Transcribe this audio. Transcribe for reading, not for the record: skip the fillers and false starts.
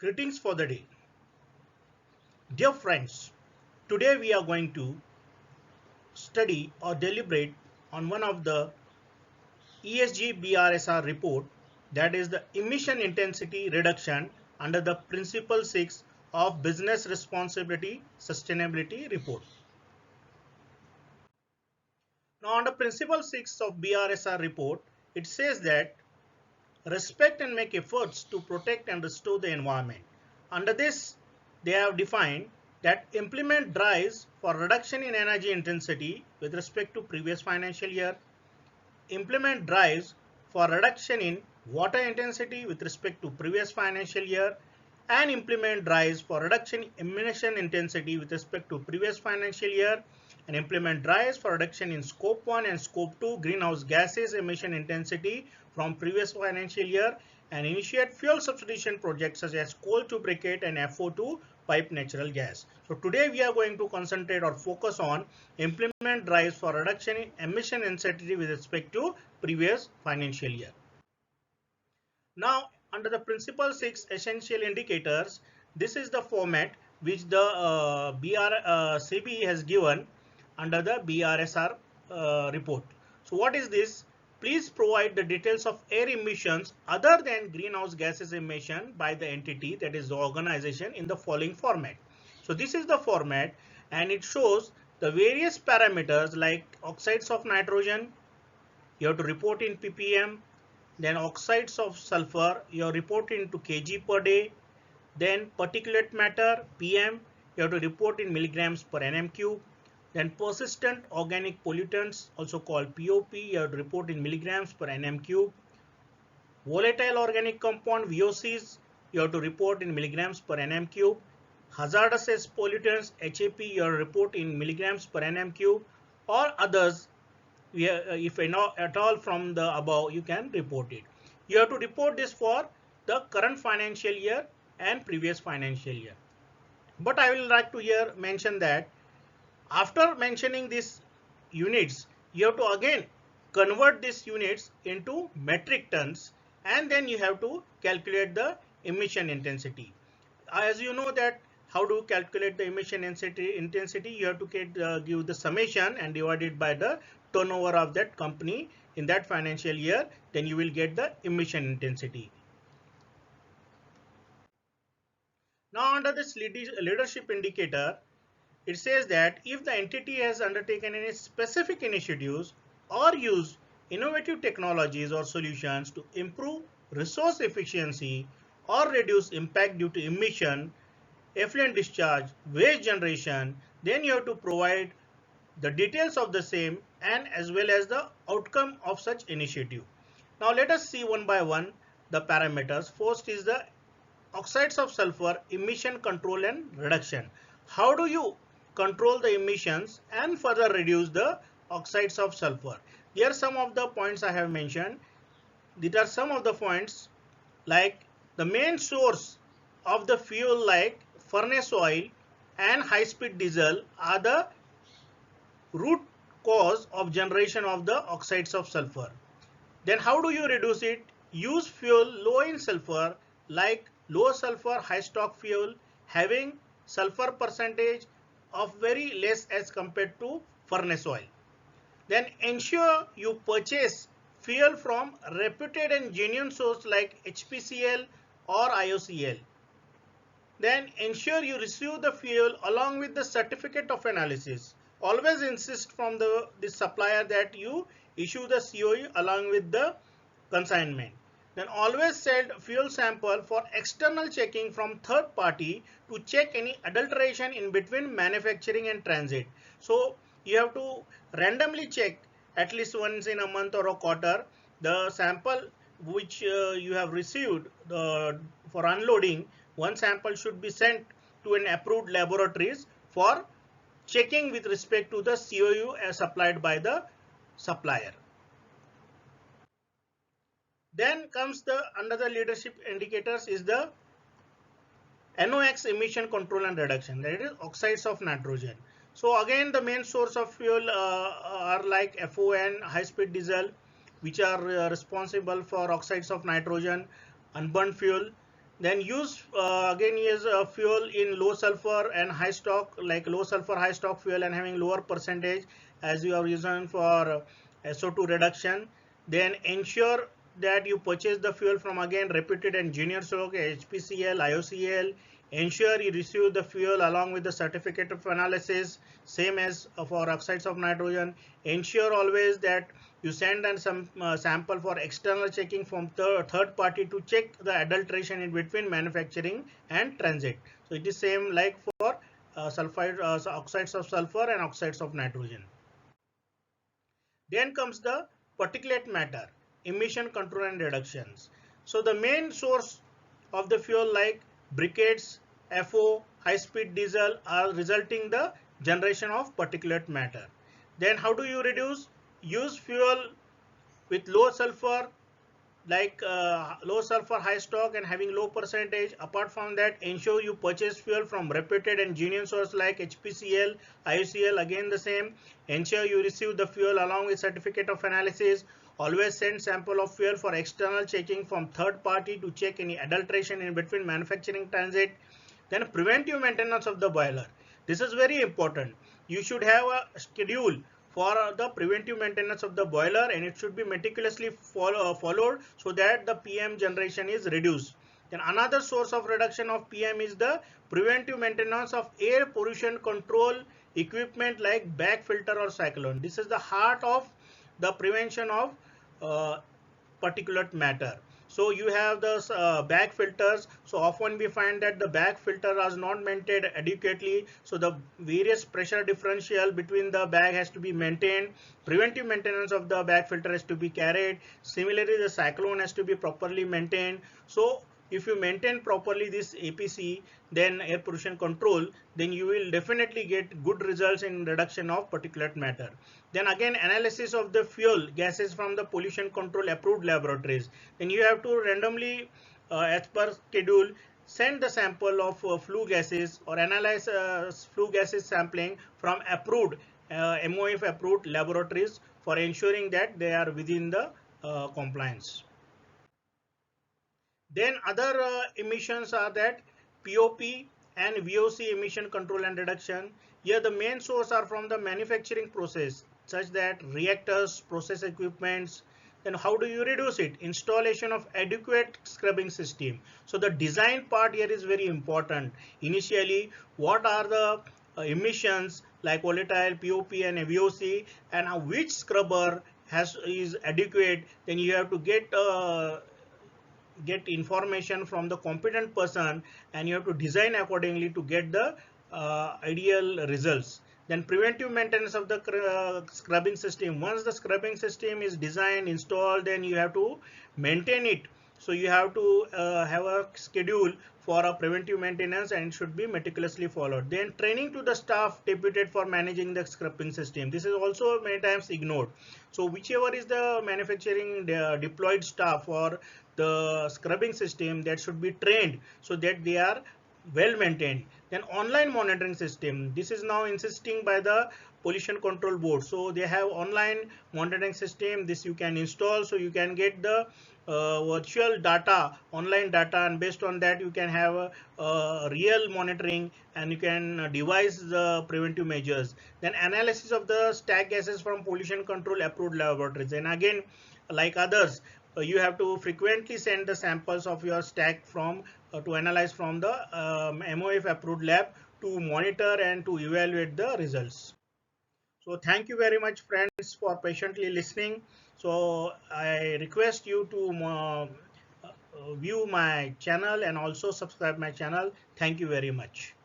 Greetings for the day. Dear friends, today we are going to study or deliberate on one of the ESG-BRSR report, that is the emission intensity reduction under the Principle 6 of Business Responsibility Sustainability Report. Now under Principle 6 of BRSR report, it says that respect and make efforts to protect and restore the environment. Under this, they have defined that implement drives for reduction in energy intensity with respect to previous financial year, implement drives for reduction in water intensity with respect to previous financial year, and implement drives for reduction in emission intensity with respect to previous financial year, and implement drives for reduction in scope 1 and scope 2 greenhouse gases emission intensity from previous financial year, and initiate fuel substitution projects such as coal to briquette and FO2 pipe natural gas. So today we are going to concentrate or focus on implement drives for reduction in emission intensity with respect to previous financial year. Now under the Principle 6 essential indicators, this is the format which the CB has given under the BRSR report. So what is this? Please provide the details of air emissions other than greenhouse gases emission by the entity, that is the organization, in the following format. So this is the format, and it shows the various parameters like oxides of nitrogen, you have to report in ppm, then oxides of sulfur, you have to report into kg per day, then particulate matter pm, you have to report in milligrams per nm cube, then persistent organic pollutants, also called POP, you have to report in milligrams per nm cube. Volatile organic compound VOCs, you have to report in milligrams per nm cube. Hazardous pollutants HAP, you have to report in milligrams per nm cube, or others, if at all from the above, you can report it. You have to report this for the current financial year and previous financial year. But I will like to here mention that after mentioning these units, you have to again convert these units into metric tons, and then you have to calculate the emission intensity. As you know that how to calculate the emission intensity, you have to give the summation and divide it by the turnover of that company in that financial year, then you will get the emission intensity. Now under this leadership indicator, it says that if the entity has undertaken any specific initiatives or used innovative technologies or solutions to improve resource efficiency or reduce impact due to emission, effluent discharge, waste generation, then you have to provide the details of the same and as well as the outcome of such initiative. Now let us see one by one the parameters. First is the oxides of sulfur emission control and reduction. How do you control the emissions and further reduce the oxides of sulfur? Here are some of the points I have mentioned. These are some of the points, like the main source of the fuel like furnace oil and high speed diesel are the root cause of generation of the oxides of sulfur. Then how do you reduce it? Use fuel low in sulfur like low sulfur high stock fuel having sulfur percentage of very less as compared to furnace oil. Then ensure you purchase fuel from reputed and genuine source like HPCL or IOCL. Then ensure you receive the fuel along with the certificate of analysis. Always insist from the supplier that you issue the COE along with the consignment. Then always send fuel sample for external checking from third party to check any adulteration in between manufacturing and transit. So you have to randomly check at least once in a month or a quarter the sample which you have received for unloading. One sample should be sent to an approved laboratories for checking with respect to the COU as supplied by the supplier. Then comes the another leadership indicators is the NOx emission control and reduction, that is oxides of nitrogen. So again the main source of fuel are like FON, high speed diesel, which are responsible for oxides of nitrogen, unburned fuel. Then use again is fuel in low sulfur and high stock, like low sulfur high stock fuel and having lower percentage as you are using for SO2 reduction. Then ensure that you purchase the fuel from again reputed and junior stock HPCL, IOCL. Ensure you receive the fuel along with the certificate of analysis, same as for oxides of nitrogen. Ensure always that you send and some sample for external checking from third party to check the adulteration in between manufacturing and transit. So it is same like for sulfide, oxides of sulfur and oxides of nitrogen. Then comes the particulate matter, emission control and reductions. So the main source of the fuel like briquettes, FO, high-speed diesel are resulting the generation of particulate matter. Then how do you reduce? Use fuel with low sulfur, like low sulfur high stock and having low percentage. Apart from that, ensure you purchase fuel from reputed and genuine source like HPCL, IOCL, again the same. Ensure you receive the fuel along with certificate of analysis. Always send sample of fuel for external checking from third party to check any adulteration in between manufacturing transit. Then preventive maintenance of the boiler. This is very important. You should have a schedule for the preventive maintenance of the boiler, and it should be meticulously followed so that the PM generation is reduced. Then another source of reduction of PM is the preventive maintenance of air pollution control equipment like bag filter or cyclone. This is the heart of the prevention of particulate matter. So you have the bag filters. So often we find that the bag filter is not maintained adequately. So the various pressure differential between the bag has to be maintained. Preventive maintenance of the bag filter has to be carried. Similarly, the cyclone has to be properly maintained. So if you maintain properly this APC, then air pollution control, then you will definitely get good results in reduction of particulate matter. Then again, analysis of the fuel gases from the pollution control approved laboratories. Then you have to randomly, as per schedule, send the sample of flue gases or analyze flue gases sampling from approved MOF approved laboratories for ensuring that they are within the compliance. Then other emissions are that POP and VOC emission control and reduction. Here the main source are from the manufacturing process, such that reactors, process equipments. Then how do you reduce it? Installation of adequate scrubbing system. So the design part here is very important. Initially, what are the emissions like volatile, POP and VOC, and which scrubber is adequate? Then you have to get information from the competent person, and you have to design accordingly to get the ideal results. Then preventive maintenance of the scrubbing system. Once the scrubbing system is designed, installed, then you have to maintain it. So you have to have a schedule for a preventive maintenance, and it should be meticulously followed. Then training to the staff deputed for managing the scrubbing system. This is also many times ignored. So whichever is the manufacturing deployed staff for the scrubbing system, that should be trained so that they are well maintained. Then online monitoring system. This is now insisting by the pollution control board. So they have online monitoring system. This you can install, so you can get the virtual data, online data, and based on that you can have a real monitoring, and you can devise the preventive measures. Then analysis of the stack gases from pollution control approved laboratories. And again, like others, you have to frequently send the samples of your stack from to analyze from the MOF approved lab to monitor and to evaluate the results. So thank you very much, friends, for patiently listening. So I request you to view my channel and also subscribe my channel. Thank you very much.